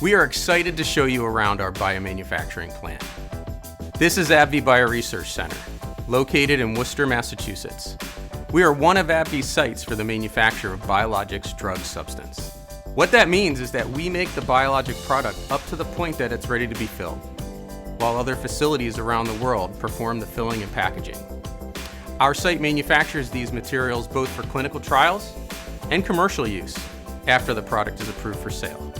We are excited to show you around our biomanufacturing plant. This is AbbVie Bioresearch Center, located in Worcester, Massachusetts. We are one of AbbVie's sites for the manufacture of biologics drug substance. What that means is that we make the biologic product up to the point that it's ready to be filled, while other facilities around the world perform the filling and packaging. Our site manufactures these materials both for clinical trials and commercial use after the product is approved for sale.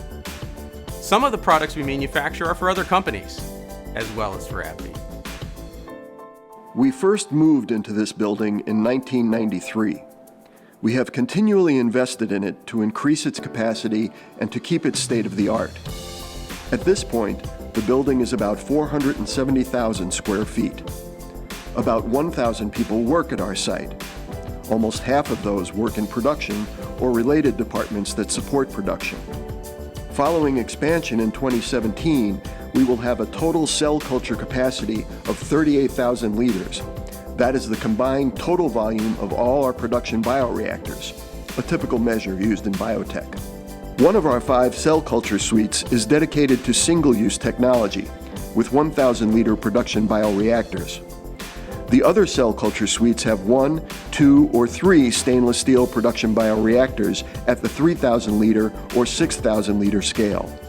Some of the products we manufacture are for other companies, as well as for AbbVie. We first moved into this building in 1993. We have continually invested in it to increase its capacity and to keep it state-of-the-art. At this point, the building is about 470,000 square feet. About 1,000 people work at our site. Almost half of those work in production or related departments that support production. Following expansion in 2017, we will have a total cell culture capacity of 38,000 liters. That is the combined total volume of all our production bioreactors, a typical measure used in biotech. One of our 5 cell culture suites is dedicated to single-use technology, with 1,000-liter production bioreactors. The other cell culture suites have 1, 2, or 3 stainless steel production bioreactors at the 3,000-liter or 6,000-liter scale.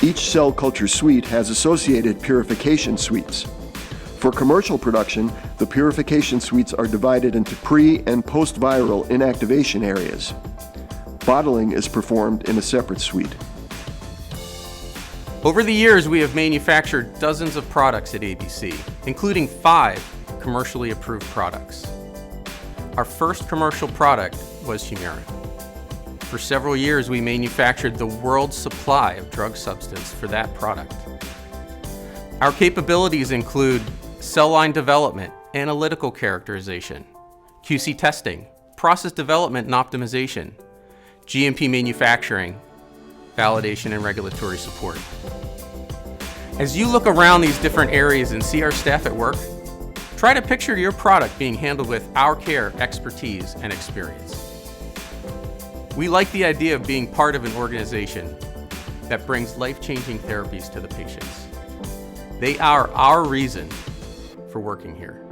Each cell culture suite has associated purification suites. For commercial production, the purification suites are divided into pre- and post-viral inactivation areas. Bottling is performed in a separate suite. Over the years, we have manufactured dozens of products at ABC, including 5 commercially approved products. Our first commercial product was Humira. For several years, we manufactured the world's supply of drug substance for that product. Our capabilities include cell line development, analytical characterization, QC testing, process development and optimization, GMP manufacturing, validation and regulatory support. As you look around these different areas and see our staff at work, try to picture your product being handled with our care, expertise, and experience. We like the idea of being part of an organization that brings life-changing therapies to the patients. They are our reason for working here.